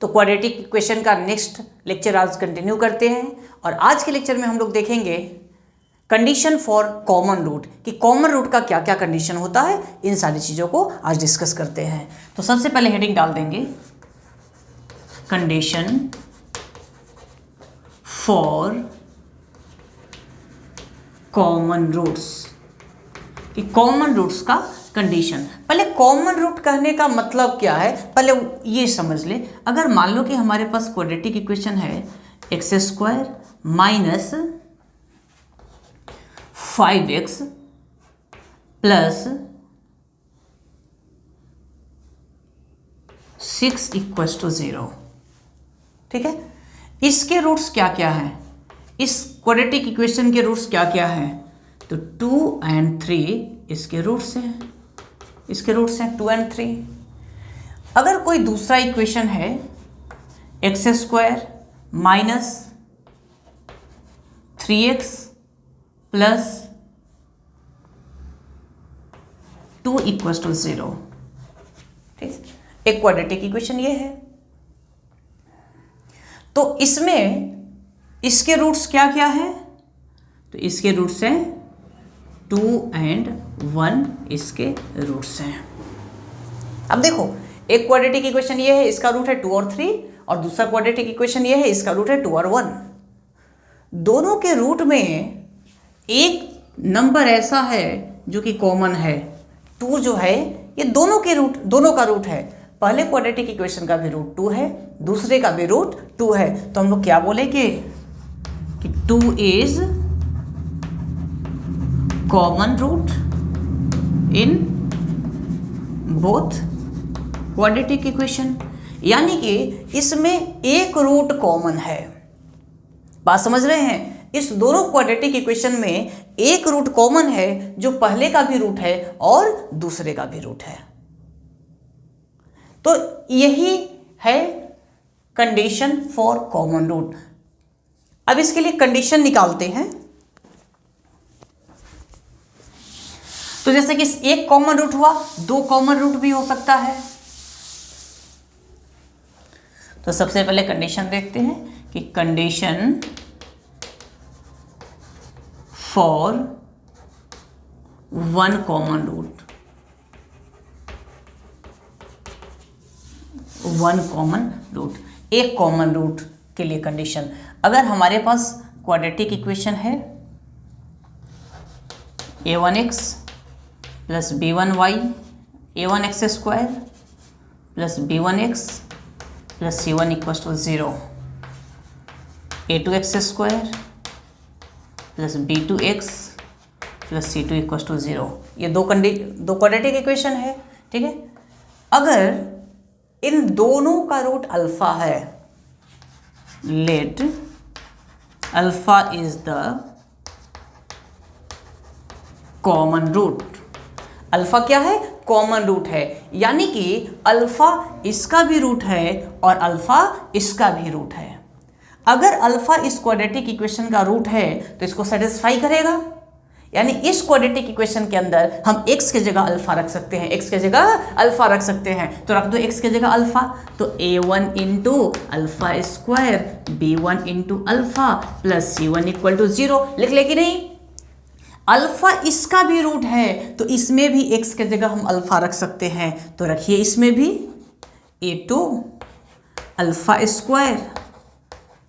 तो quadratic equation का next lecture आज कंटिन्यू करते हैं और आज के लेक्चर में हम लोग देखेंगे कंडीशन फॉर कॉमन रूट कि कॉमन रूट का क्या क्या कंडीशन होता है। इन सारी चीज़ों को आज डिस्कस करते हैं। तो सबसे पहले हेडिंग डाल देंगे कंडीशन फॉर कॉमन रूट्स कि कॉमन रूट्स का कंडीशन। पहले कॉमन रूट कहने का मतलब क्या है पहले ये समझ ले। अगर मान लो कि हमारे पास क्वाड्रेटिक इक्वेशन है x square minus 5x plus 6 equals to 0, ठीक है। इसके रूट्स क्या क्या हैं, इस क्वाड्रेटिक इक्वेशन के रूट्स क्या क्या हैं, तो 2 और 3 इसके रूट्स हैं, 2 और 3। अगर कोई दूसरा इक्वेशन है x square minus 3x plus 2 equals to 0, ठीक, एक क्वाड्रेटिक इक्वेशन ये है। तो इसमें इसके रूट्स क्या क्या हैं, तो इसके रूट्स हैं 2 और 1 इसके रूट्स हैं। अब देखो एक क्वाड्रेटिक इक्वेशन ये है, इसका रूट है 2 और 3 और दूसरा क्वाड्रेटिक इक्वेशन ये है, इसका रूट है 2 और 1। दोनों के रूट में एक नंबर ऐसा है जो कि कॉमन है। 2 जो है ये दोनों का रूट है। पहले क्वाड्रेटिक इक्वेशन का भी रूट 2 है, दूसरे का भी रूट 2 है। तो हम लोग क्या बोलेंगे कि 2 is common root in both quadratic equation, यानी कि इसमें एक रूट कॉमन है। बात समझ रहे हैं, इस दोनों क्वाड्रेटिक इक्वेशन में एक रूट कॉमन है जो पहले का भी रूट है और दूसरे का भी रूट है। तो यही है कंडीशन फॉर कॉमन रूट। अब इसके लिए कंडीशन निकालते हैं। तो जैसे कि एक कॉमन रूट हुआ, 2 कॉमन रूट भी हो सकता है। तो सबसे पहले कंडीशन देखते हैं कि condition for 1 common root, 1 common root, एक कॉमन रूट के लिए कंडीशन। अगर हमारे पास क्वाड्रेटिक इक्वेशन है a1x plus b1y, a1x square plus b1x plus c1 equals to 0, a2x square plus b2x plus c2 equals to 0। ये दो क्वाड्रेटिक इक्वेशन है, ठीक है। अगर इन दोनों का रूट अल्फा है, let alpha is the common root. Alpha क्या है, कॉमन रूट है, यानी कि अल्फा इसका भी रूट है और अल्फा इसका भी रूट है। अगर अल्फा इस क्वाड्रेटिक इक्वेशन का रूट है तो इसको सेटिस्फाई करेगा, यानी इस क्वाड्रेटिक इक्वेशन के अंदर हम x की जगह अल्फा रख सकते हैं, x की जगह अल्फा रख सकते हैं। तो रख दो x की जगह अल्फा, तो a1 into alpha square b1 into alpha plus c1 equal to 0। लिख ले कि नहीं, अल्फा इसका भी रूट है तो इसमें भी x की जगह हम अल्फा रख सकते हैं। तो रखिए इसमें भी a2 alpha square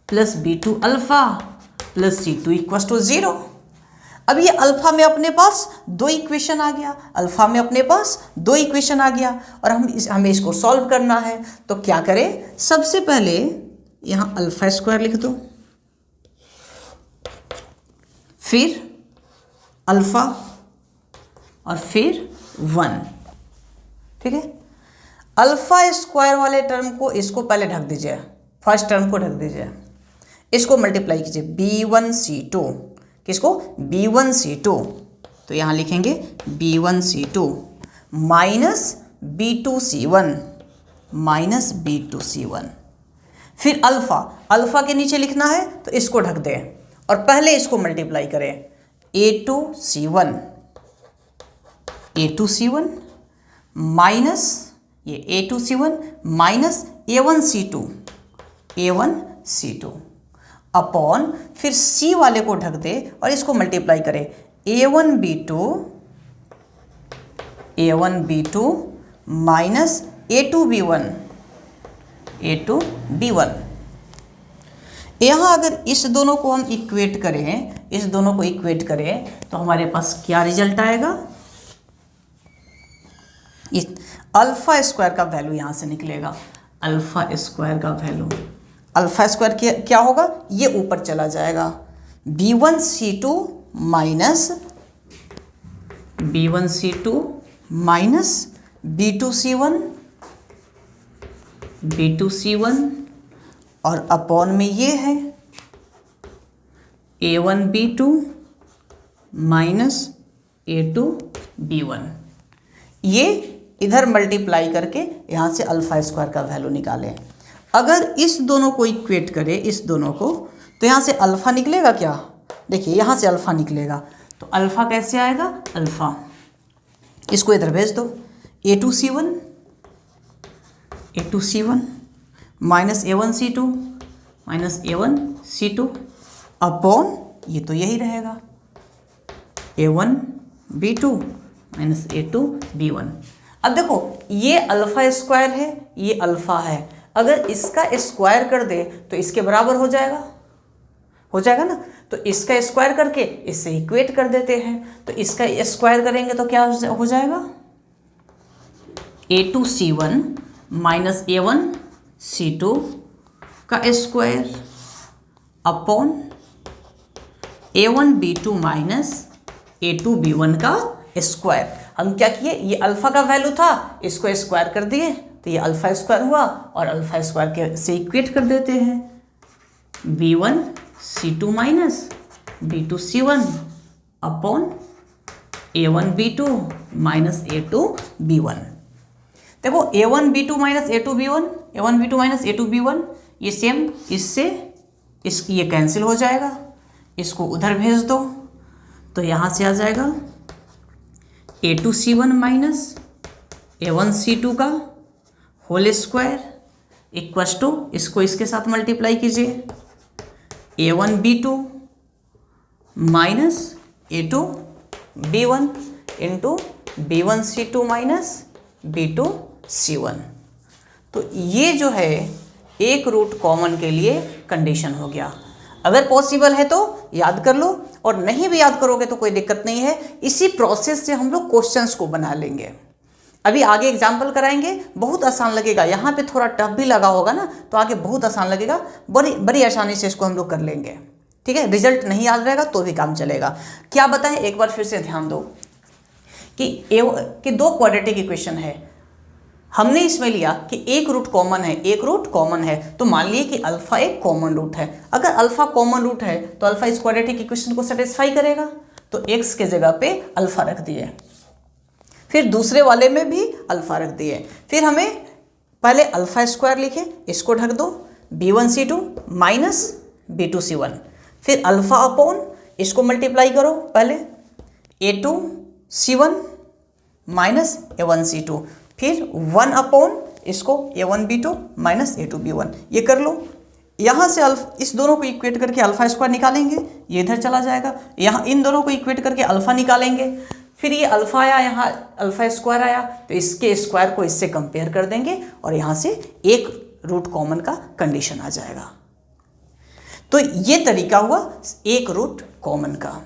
plus b2 alpha plus c2 equals to 0। अब ये अल्फा में अपने पास 2 इक्वेशन आ गया, अल्फा में अपने पास 2 इक्वेशन आ गया और हमें इसको सॉल्व करना है। तो क्या करें, सबसे पहले यहाँ अल्फा स्क्वायर लिख दो, फिर अल्फा और फिर 1, ठीक है। अल्फा स्क्वायर वाले टर्म को इसको पहले ढक दीजिए, फर्स्ट टर्म को ढक दीजिए, इसको मल्टीप्लाई कीजिए b1c2, किसको, b1c2। तो यहाँ लिखेंगे b1c2 minus b2c1 minus b2c1। फिर अल्फा के नीचे लिखना है तो इसको ढक दें और पहले इसको मल्टीप्लाई करें, a2c1 माइनस ये a2c1 minus a1c2 A1C2 upon फिर C वाले को ढक दे और इसको मल्टीप्लाई करे A1B2 माइनस A2B1 यहाँ अगर इस दोनों को हम इक्वेट करें तो हमारे पास क्या रिजल्ट आएगा? इस अल्फा स्क्वायर का वैल्यू यहाँ से निकलेगा। अल्फा स्क्वायर क्या होगा? ये ऊपर चला जाएगा। B1C2 माइनस B2C1 और अपॉन में ये है A1B2 माइनस A2B1। ये इधर मल्टीप्लाई करके यहाँ से अल्फा स्क्वायर का वैल्यू निकालें। अगर इस दोनों को इक्वेट करें, इस दोनों को, तो यहाँ से अल्फ़ा निकलेगा क्या? देखिए यहाँ से अल्फ़ा निकलेगा, तो अल्फ़ा कैसे आएगा? अल्फ़ा इसको इधर भेज दो, A2C1 माइनस A1C2 अपॉन ये तो यही रहेगा A1B2 माइनस A2B1। अब देखो ये अल्फ़ा स्क्वायर है, ये अल्फ़ा है, अगर इसका स्क्वायर कर दे तो इसके बराबर हो जाएगा ना। तो इसका स्क्वायर करके इससे इक्वेट कर देते हैं, तो इसका स्क्वायर करेंगे तो क्या हो जाएगा? A2C1 माइनस A1C2 का square upon A1B2 minus A2B1 का स्क्वायर। हम क्या किए? ये अल्फ़ा का वैल्यू था, इसको स्क्वायर कर दिए तो ये अल्फ़ा स्क्वायर हुआ और अल्फ़ा स्क्वायर के से इक्वेट कर देते हैं B1C2 minus B2C1 upon A1B2 minus A2B1। देखो A1B2 माइनस A2B1 ये सेम इससे ये कैंसिल हो जाएगा, इसको उधर भेज दो तो यहाँ से आ जाएगा A2C1 माइनस A1C2 का होल स्क्वायर इक्वस टू, इसको इसके साथ मल्टीप्लाई कीजिए A1B2 minus A2B1 into B1C2 minus B2C1। तो ये जो है एक रूट कॉमन के लिए कंडीशन हो गया। अगर पॉसिबल है तो याद कर लो, और नहीं भी याद करोगे तो कोई दिक्कत नहीं है। इसी प्रोसेस से हम लोग क्वेश्चंस को बना लेंगे। अभी आगे एग्जाम्पल कराएंगे, बहुत आसान लगेगा। यहाँ पे थोड़ा टफ भी लगा होगा ना, तो आगे बहुत आसान लगेगा, बड़ी आसानी से इसको हम लोग कर लेंगे। ठीक है, रिजल्ट नहीं याद रहेगा तो भी काम चलेगा। क्या बताएं, एक बार फिर से ध्यान दो कि दो क्वाड्रेटिक इक्वेशन है, हमने इसमें लिया कि एक रूट कॉमन है, तो मान लिए कि अल्फा एक कॉमन रूट है। अगर अल्फा कॉमन रूट है तो अल्फा इस क्वाड्रेटिक इक्वेशन को सेटिस्फाई करेगा, तो एक्स के जगह पे अल्फा रख दिए, फिर दूसरे वाले में भी अल्फा रख दिए। फिर हमें पहले अल्फा स्क्वायर लिखे, इसको ढक दो B1C2 माइनस B2C1, फिर अल्फा अपॉन इसको मल्टीप्लाई करो पहले A2C1 माइनस A1C2, फिर 1 अपॉन इसको A1B2 माइनस A2B1। ये कर लो। यहाँ से इस दोनों को इक्वेट करके अल्फा स्क्वायर निकालेंगे, ये इधर चला जाएगा। यहाँ इन दोनों को इक्वेट करके अल्फा निकालेंगे, फिर ये अल्फा आया, यहाँ अल्फा स्क्वायर आया, तो इसके स्क्वायर को इससे कंपेयर कर देंगे और यहाँ से एक रूट कॉमन का कंडीशन आ जाएगा। तो ये तरीका हुआ एक रूट कॉमन का।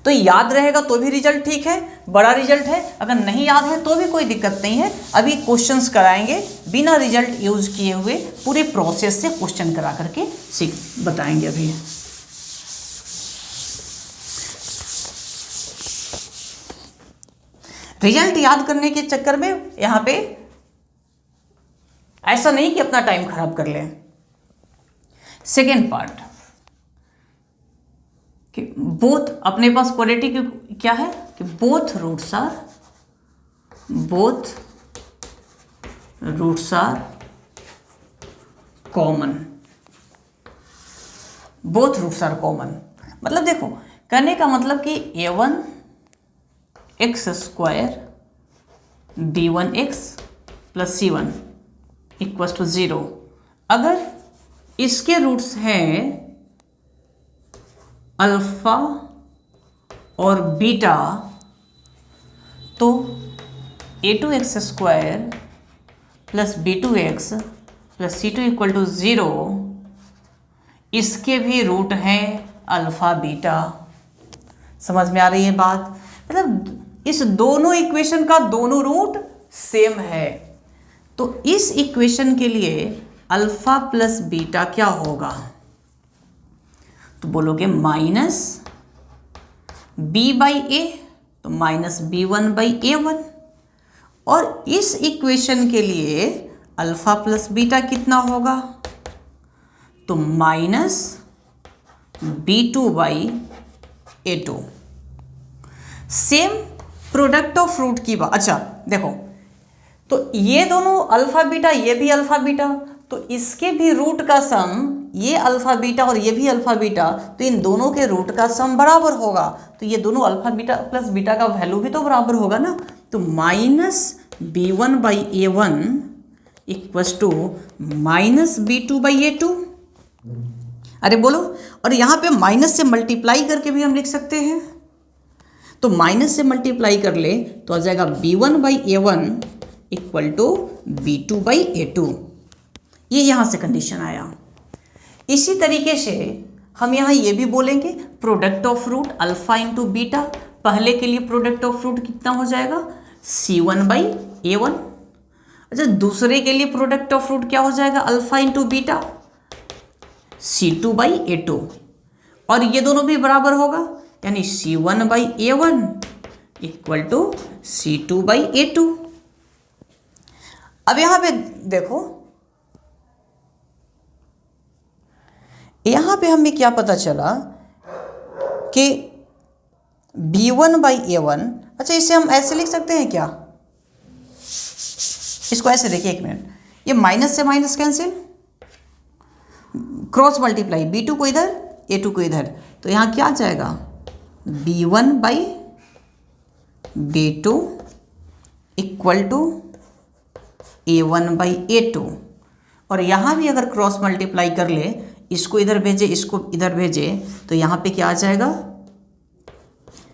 तो याद रहेगा तो भी रिजल्ट ठीक है, बड़ा रिजल्ट है। अगर नहीं याद है तो भी कोई दिक्कत नहीं है। अभी क्वेश्चंस कराएंगे बिना रिजल्ट यूज किए हुए, पूरे प्रोसेस से क्वेश्चन करा करके बताएंगे। अभी रिजल्ट याद करने के चक्कर में यहाँ पे ऐसा नहीं कि अपना टाइम खराब कर लें। सेकेंड पार्ट कि बोथ, अपने पास क्वाड्रेटिक क्या है कि बोथ रूट्स आर कॉमन। मतलब देखो, कहने का मतलब कि A1x² D1x plus C1 equals to 0 अगर इसके रूट्स हैं अल्फा और बीटा तो a2x² plus b2x plus c2 equal to 0 इसके भी रूट हैं अल्फा बीटा। समझ में आ रही है बात? मतलब इस दोनों इक्वेशन का दोनों रूट सेम है। तो इस इक्वेशन के लिए अल्फा प्लस बीटा क्या होगा? तो बोलोगे माइनस b बाई ए, तो माइनस b1/a1। और इस इक्वेशन के लिए अल्फा प्लस बीटा कितना होगा? तो minus b2/a2। Same product of root की बात। अच्छा देखो, तो ये दोनों अल्फा बीटा, ये भी अल्फा बीटा, तो इसके भी रूट का सम, ये अल्फा बीटा और ये भी अल्फा बीटा, तो इन दोनों के रूट का सम बराबर होगा। तो ये दोनों अल्फा बीटा प्लस बीटा का वैल्यू भी तो बराबर होगा ना। तो minus b1/a1 equals to minus b2/a2। अरे बोलो, और यहाँ पे माइनस से मल्टीप्लाई करके भी हम लिख सकते हैं। तो माइनस से मल्टीप्लाई कर ले तो आ जाएगा b1/a1 इक्वल टू b2/a2। ये यहाँ से कंडीशन आया। इसी तरीके से हम यहाँ ये भी बोलेंगे product of root alpha into beta. पहले के लिए प्रोडक्ट ऑफ रूट कितना हो जाएगा? c1/a1। अच्छा, दूसरे के लिए प्रोडक्ट ऑफ रूट क्या हो जाएगा? Alpha into beta, c2/a2। और ये दोनों भी बराबर होगा, यानी c1/a1 इक्वल टू c2/a2। अब यहाँ पे देखो, यहाँ पे हमें क्या पता चला कि b1/a1, अच्छा इसे हम ऐसे लिख सकते हैं क्या? इसको ऐसे देखिए, एक मिनट, ये माइनस से minus cancel, cross multiply, b2 को इधर a2 को इधर, तो यहाँ क्या आ जाएगा? b1/b2 equal to a1/a2। और यहाँ भी अगर क्रॉस मल्टीप्लाई कर ले, इसको इधर भेजे, इसको इधर भेजे, तो यहाँ पे क्या आ जाएगा?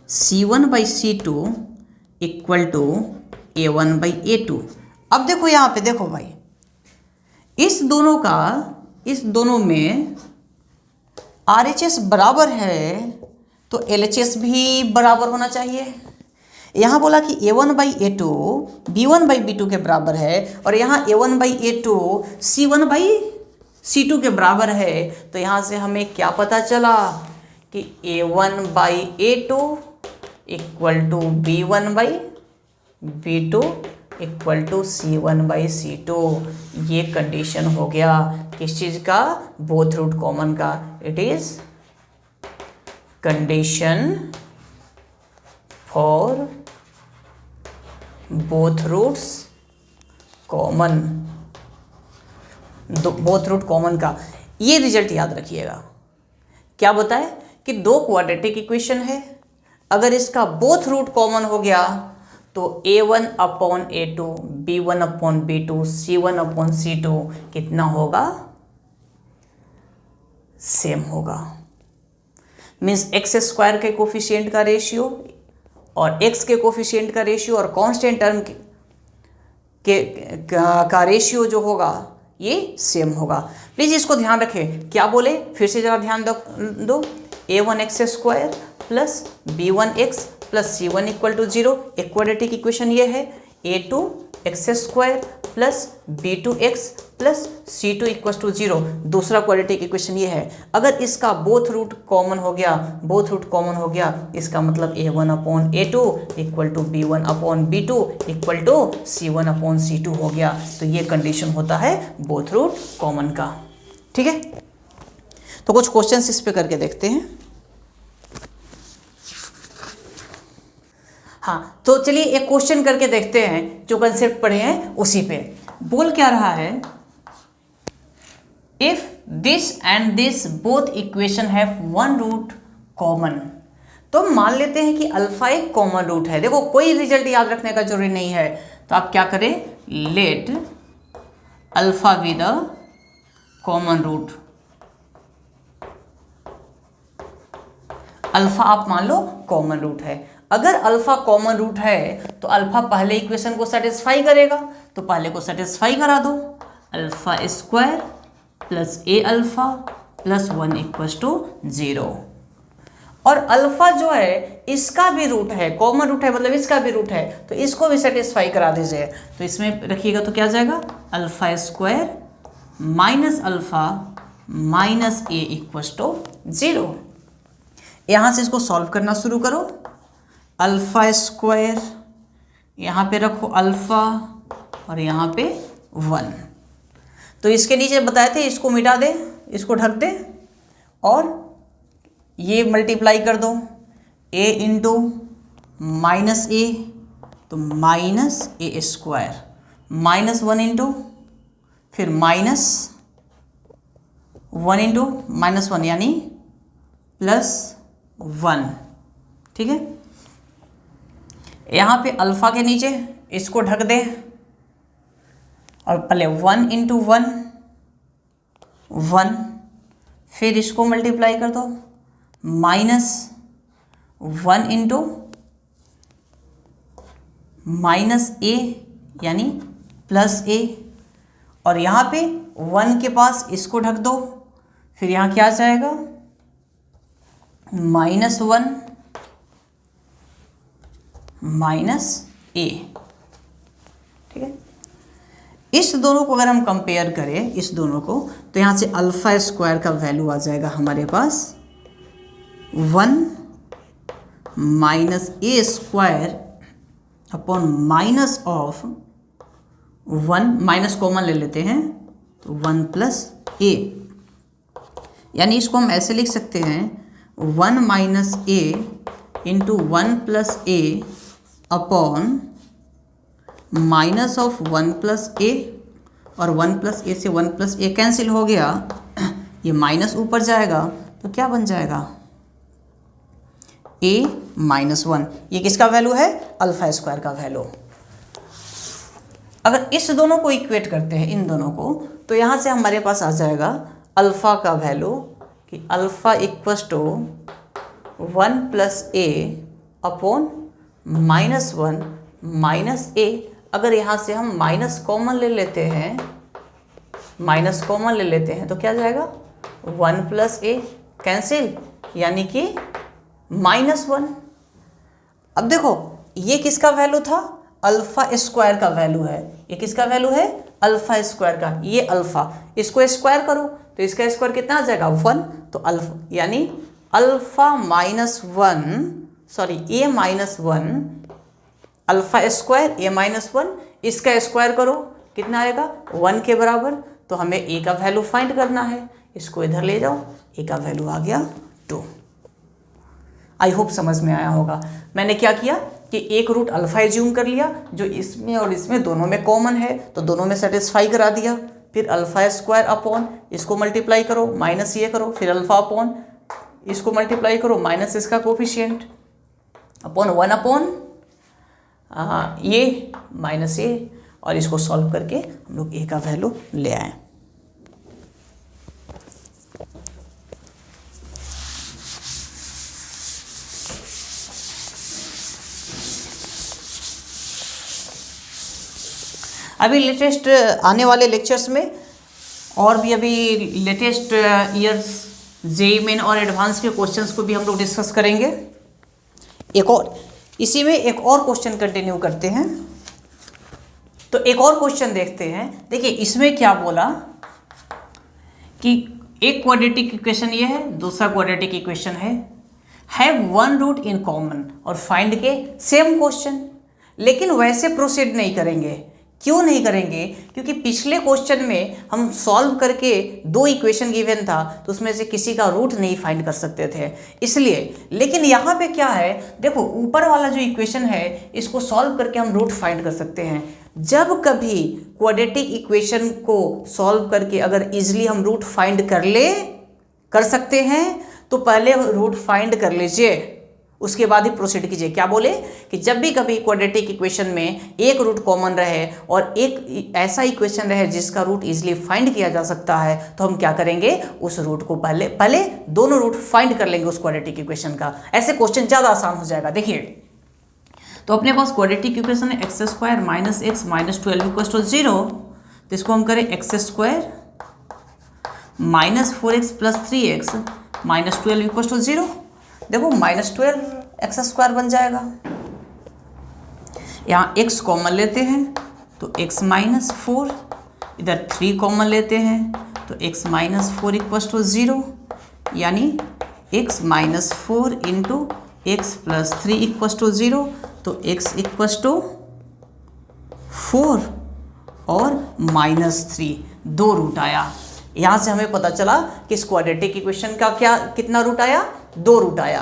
c1/c2 equal to a1/a2। अब देखो यहाँ पे, देखो भाई, इस दोनों में RHS बराबर है तो LHS भी बराबर होना चाहिए। यहाँ बोला कि a1/a2 b1/b2 के बराबर है, और यहाँ a1/a2 c1/c2 के बराबर है। तो यहाँ से हमें क्या पता चला कि a1/a2 equal to b1/b2 equal to c1/c2। ये कंडीशन हो गया किस चीज़ का? बोथ रूट कॉमन का। It is condition for both roots common, both root common का। ये रिजल्ट याद रखिएगा। क्या बताए कि दो क्वाड्रेटिक इक्वेशन है, अगर इसका बोथ रूट कॉमन हो गया तो a1/a2 b1/b2 c1/c2 कितना होगा? सेम होगा। मीन्स x² के कोफिशिएंट का रेशियो और x के कोफिशिएंट का रेशियो और कांस्टेंट टर्म का रेशियो जो होगा ये सेम होगा। प्लीज़ इसको ध्यान रखें। क्या बोले? फिर से ज़रा ध्यान दो। a1x² plus b1x plus c1 equal to 0। एक क्वाड्रेटिक इक्वेशन ये है। a2x² plus b2x plus c2 equal to 0। दूसरा क्वाड्रेटिक इक्वेशन ये है। अगर इसका बोथ रूट कॉमन हो गया, इसका मतलब a1/a2 equal to b1/b2 equal to c1/c2 हो गया। तो ये कंडीशन होता है बोथ रूट कॉमन का। ठीक है, तो कुछ क्वेश्चंस इस पे करके देखते हैं। हाँ, तो चलिए एक क्वेश्चन करके देखते हैं, जो कंसेप्ट पढ़े हैं उसी पे। बोल क्या रहा है? If this and this both equation have one root common, तो मान लेते हैं कि अल्फा एक कॉमन रूट है। देखो कोई रिजल्ट याद रखने का जरूरी नहीं है, तो आप क्या करें? Let alpha be the common root, alpha आप मान लो कॉमन रूट है। अगर अल्फा कॉमन रूट है तो अल्फा पहले इक्वेशन को सेटिस्फाई करेगा, तो पहले को सेटिस्फाई करा दो। Alpha square plus a alpha plus 1 equals to 0। और अल्फा जो है इसका भी रूट है, कॉमन रूट है मतलब इसका भी रूट है, तो इसको भी सेटिस्फाई करा दीजिए। तो इसमें रखिएगा तो क्या जाएगा, alpha square minus alpha minus a equals to 0। यहाँ से इसको सॉल्व करना शुरू करो। अल्फा स्क्वायर यहाँ पे रखो अल्फा और यहाँ पे 1। तो इसके नीचे बताए थे इसको मिटा दे, इसको ढक दे और ये मल्टीप्लाई कर दो। a इंटू माइनस ए तो माइनस ए स्क्वायर माइनस 1 इंटू फिर माइनस 1 इंटू माइनस 1 यानी प्लस 1। ठीक है, यहाँ पे अल्फा के नीचे इसको ढक दे और पहले 1 इंटू 1 1, फिर इसको मल्टीप्लाई कर दो माइनस 1 इंटू माइनस ए यानी प्लस ए, और यहाँ पे 1 के पास इसको ढक दो, फिर यहाँ क्या आ जाएगा माइनस 1 माइनस ए। ठीक है, इस दोनों को अगर हम कंपेयर करें इस दोनों को, तो यहाँ से अल्फा स्क्वायर का वैल्यू आ जाएगा हमारे पास 1 minus A square upon minus of 1, minus common ले लेते हैं तो 1 प्लस ए, यानी इसको हम ऐसे लिख सकते हैं 1 minus a into 1 plus a upon minus of 1 plus a, और 1 प्लस ए से 1 प्लस ए कैंसिल हो गया, ये माइनस ऊपर जाएगा तो क्या बन जाएगा a माइनस 1। ये किसका वैल्यू है, अल्फा स्क्वायर का वैल्यू। अगर इस दोनों को इक्वेट करते हैं इन दोनों को, तो यहाँ से हमारे पास आ जाएगा अल्फा का वैल्यू कि alpha equals to 1 plus a upon minus 1 minus a. अगर यहाँ से हम माइनस कॉमन ले लेते हैं, माइनस कॉमन ले लेते हैं तो क्या जाएगा 1 प्लस ए कैंसिल, यानी कि माइनस 1। अब देखो ये किसका वैल्यू था, अल्फा स्क्वायर का वैल्यू है। ये किसका वैल्यू है, अल्फा स्क्वायर का। ये अल्फा, इसको स्क्वायर करो तो इसका स्क्वायर कितना आ जाएगा 1, तो अल्फा यानी अल्फा माइनस 1 सॉरी ए माइनस 1 अल्फा स्क्वायर ए माइनस 1, इसका स्क्वायर करो कितना आएगा 1 के बराबर। तो हमें ए का वैल्यू फाइंड करना है, इसको इधर ले जाओ, ए का वैल्यू आ गया 2। आई होप समझ में आया होगा। मैंने क्या किया कि एक रूट अल्फा एज्यूम कर लिया जो इसमें और इसमें दोनों में कॉमन है, तो दोनों में सेटिस्फाई करा दिया। फिर अल्फा स्क्वायर अपॉन इसको मल्टीप्लाई करो माइनस ये करो, फिर अल्फा अपॉन इसको मल्टीप्लाई करो माइनस इसका कोफिशिएंट अपॉन 1 अपॉन ये माइनस ये, और इसको सॉल्व करके हम लोग ए का वैल्यू ले आए। अभी लेटेस्ट आने वाले लेक्चर्स में और भी अभी लेटेस्ट ईयर्स जेईई मेन और एडवांस के क्वेश्चंस को भी हम लोग डिस्कस करेंगे। एक और इसी में एक और क्वेश्चन कंटिन्यू करते हैं, तो एक और क्वेश्चन देखते हैं। देखिए इसमें क्या बोला कि एक क्वाड्रेटिक इक्वेशन ये है, दूसरा क्वाड्रेटिक इक्वेशन है, have one root in common और फाइंड के सेम क्वेश्चन। लेकिन वैसे प्रोसीड नहीं करेंगे। क्यों नहीं करेंगे, क्योंकि पिछले क्वेश्चन में हम सॉल्व करके 2 इक्वेशन गिवन था तो उसमें से किसी का रूट नहीं फाइंड कर सकते थे, इसलिए। लेकिन यहाँ पे क्या है, देखो ऊपर वाला जो इक्वेशन है इसको सॉल्व करके हम रूट फाइंड कर सकते हैं। जब कभी क्वाड्रेटिक इक्वेशन को सॉल्व करके अगर इजीली हम रूट फाइंड कर सकते हैं तो पहले रूट फाइंड कर लीजिए, उसके बाद ही प्रोसीड कीजिए। क्या बोले कि जब भी कभी क्वाड्रेटिक इक्वेशन में एक रूट कॉमन रहे और एक ऐसा इक्वेशन रहे जिसका रूट इजीली फाइंड किया जा सकता है, तो हम क्या करेंगे, उस रूट को पहले दोनों रूट फाइंड कर लेंगे उस क्वाड्रेटिक इक्वेशन का। ऐसे क्वेश्चन ज़्यादा आसान हो जाएगा। देखिए, तो अपने पास क्वाड्रेटिक इक्वेशन है x square minus x minus 12 equal to 0। तो इसको हम करें x square minus 4x plus 3x minus 12 equal to 0। देखो माइनस 12 एक्स स्क्वायर बन जाएगा। यहाँ x कॉमन लेते हैं तो x माइनस 4, इधर 3 कॉमन लेते हैं तो x माइनस 4 इक्वल टू 0, यानी x minus 4 into x plus 3 equal to 0। तो x इक्वल टू 4 और माइनस 3, 2 रूट आया। यहाँ से हमें पता चला कि इस क्वाड्रेटिक इक्वेशन का कितना रूट आया, 2 रूट आया।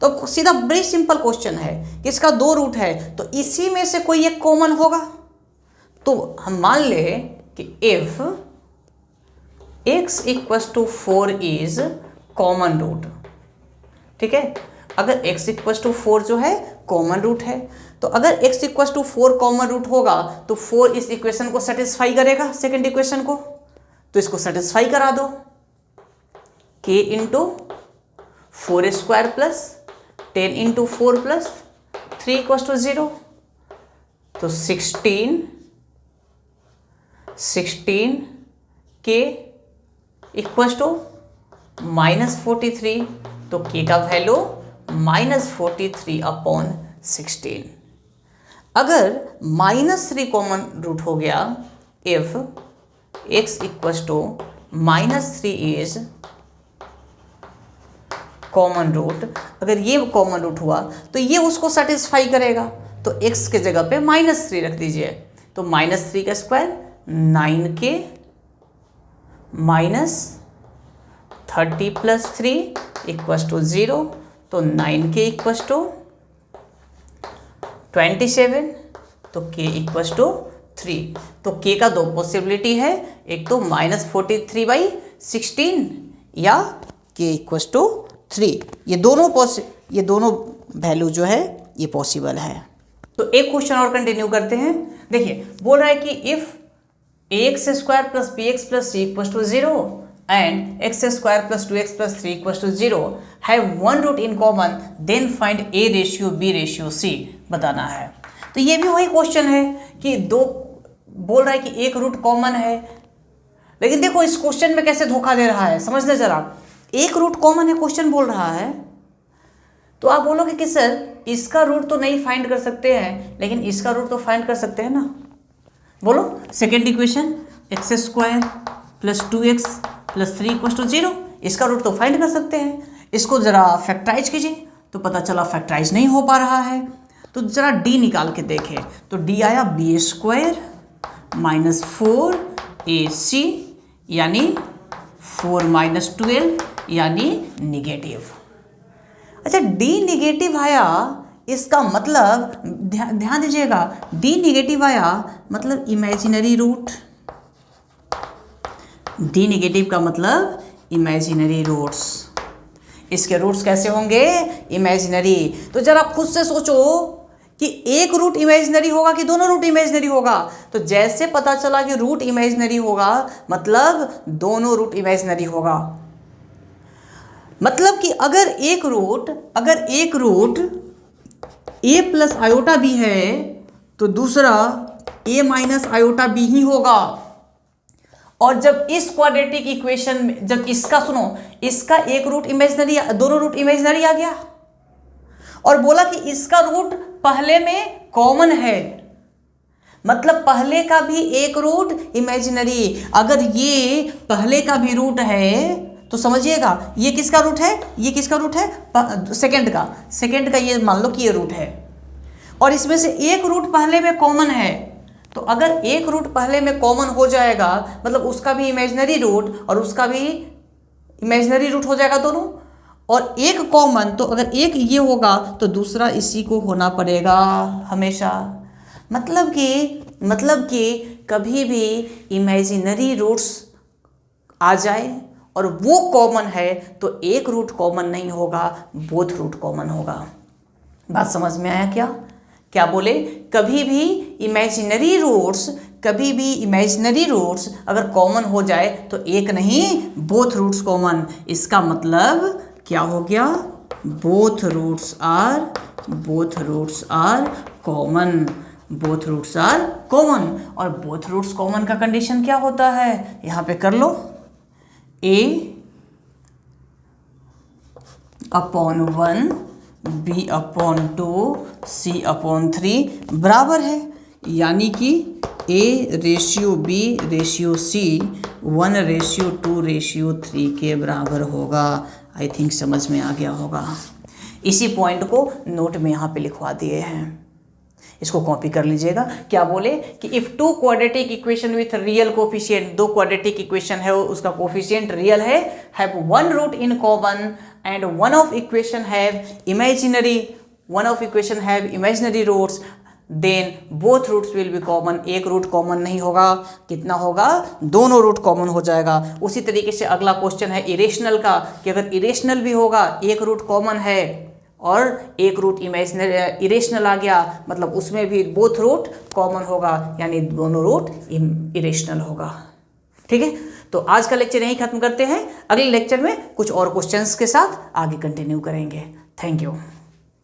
तो सीधा बड़ी सिंपल क्वेश्चन है कि इसका 2 रूट है, तो इसी में से कोई एक कॉमन होगा। तो हम मान ले कि if x equal to 4 is common root, ठीक है। अगर x इक्वल टू 4 जो है कॉमन रूट है, तो अगर x equal to 4 common root होगा तो 4 इस इक्वेशन को सेटिस्फाई करेगा, सेकेंड इक्वेशन को। तो इसको सेटिस्फाई करा दो, k into 4 square plus 10 into 4 plus 3 equal to 0। तो 16 k इक्वल टू माइनस 43। तो k का वैल्यू माइनस 43 अपॉन 16। अगर माइनस 3 कॉमन रूट हो गया, if x equal to minus 3 is common root, अगर ये कॉमन रूट हुआ तो ये उसको सेटिस्फाई करेगा। तो x के जगह पे माइनस 3 रख दीजिए। तो माइनस 3 का square 9k minus 30 plus 3 equal to 0। तो 9k इक्वल टू 27। तो k इक्वल टू 3। तो k का 2 पॉसिबिलिटी है, एक तो माइनस 43/16 या k इक्वल टू 3। ये दोनों वैल्यू जो है ये पॉसिबल है। तो एक क्वेश्चन और कंटिन्यू करते हैं। देखिए, बोल रहा है कि if ax square plus bx plus c equal to 0 and x square plus 2x plus 3 equal to 0 have one root in common, then find a ratio b ratio c बताना है। तो ये भी वही क्वेश्चन है कि बोल रहा है कि एक रूट कॉमन है, लेकिन देखो इस क्वेश्चन में कैसे धोखा दे रहा है, समझना जरा। एक रूट कॉमन है क्वेश्चन बोल रहा है, तो आप बोलोगे कि सर इसका रूट तो नहीं फाइंड कर सकते हैं, लेकिन इसका रूट तो फाइंड कर सकते हैं ना। बोलो, second equation x square plus 2x plus 3 equal to 0, इसका रूट तो फाइंड कर सकते हैं। इसको ज़रा फैक्टराइज कीजिए, तो पता चला फैक्टराइज नहीं हो पा रहा है। तो ज़रा d निकाल के देखें, तो d आया b स्क्वायर माइनस 4ac यानी 4 माइनस 12 यानी निगेटिव। अच्छा, d निगेटिव आया, इसका मतलब ध्यान दीजिएगा, d निगेटिव आया मतलब इमेजिनरी रूट। d निगेटिव का मतलब इमेजिनरी रूट्स। इसके रूट्स कैसे होंगे, इमेजिनरी। तो जरा खुद से सोचो कि एक रूट इमेजिनरी होगा कि दोनों रूट इमेजिनरी होगा। तो जैसे पता चला कि रूट इमेजिनरी होगा मतलब दोनों रूट इमेजिनरी होगा। मतलब कि अगर एक root a plus iota b है तो दूसरा a माइनस आयोटा b ही होगा। और जब इस क्वाड्रेटिक इक्वेशन में जब इसका एक रूट इमेजिनरी, दोनों रूट इमेजिनरी आ गया और बोला कि इसका रूट पहले में कॉमन है, मतलब पहले का भी एक रूट इमेजिनरी। अगर ये पहले का भी रूट है तो समझिएगा ये किसका रूट है, ये किसका रूट है, सेकंड का ये मान लो कि ये रूट है और इसमें से एक रूट पहले में कॉमन है। तो अगर एक रूट पहले में कॉमन हो जाएगा मतलब उसका भी इमेजिनरी रूट और उसका भी इमेजिनरी रूट हो जाएगा दोनों, और एक कॉमन, तो अगर एक ये होगा तो दूसरा इसी को होना पड़ेगा हमेशा। मतलब कि कभी भी इमेजिनरी रूट्स आ जाए और वो कॉमन है तो एक रूट कॉमन नहीं होगा, बोथ रूट कॉमन होगा। बात समझ में आया क्या? क्या बोले? कभी भी इमेजिनरी रूट्स अगर कॉमन हो जाए तो एक नहीं, बोथ रूट्स कॉमन। इसका मतलब क्या हो गया? Both roots are common. Both roots are common. और बोथ रूट्स कॉमन का कंडीशन क्या होता है? यहां पे कर लो, a upon 1 b upon 2 c upon 3 बराबर है, यानी कि a ratio b ratio c 1:2:3 के बराबर होगा। आई थिंक समझ में आ गया होगा। इसी पॉइंट को नोट में यहाँ पे लिखवा दिए हैं, इसको कॉपी कर लीजिएगा। क्या बोले कि if two quadratic equation with real coefficient, दो क्वाड्रेटिक इक्वेशन है उसका कोफिशिएंट रियल है, have one root in common and one of equation have imaginary roots, then both roots will be common. एक रूट कॉमन नहीं होगा, कितना होगा? दोनों रूट कॉमन हो जाएगा। उसी तरीके से अगला क्वेश्चन है इरेशनल का, कि अगर इरेशनल भी होगा, एक रूट कॉमन है और एक रूट इरेशनल आ गया, मतलब उसमें भी बोथ रूट कॉमन होगा, यानी दोनों रूट इरेशनल होगा। ठीक है, तो आज का लेक्चर यहीं खत्म करते हैं। अगले लेक्चर में कुछ और क्वेश्चंस के साथ आगे कंटिन्यू करेंगे। Thank you.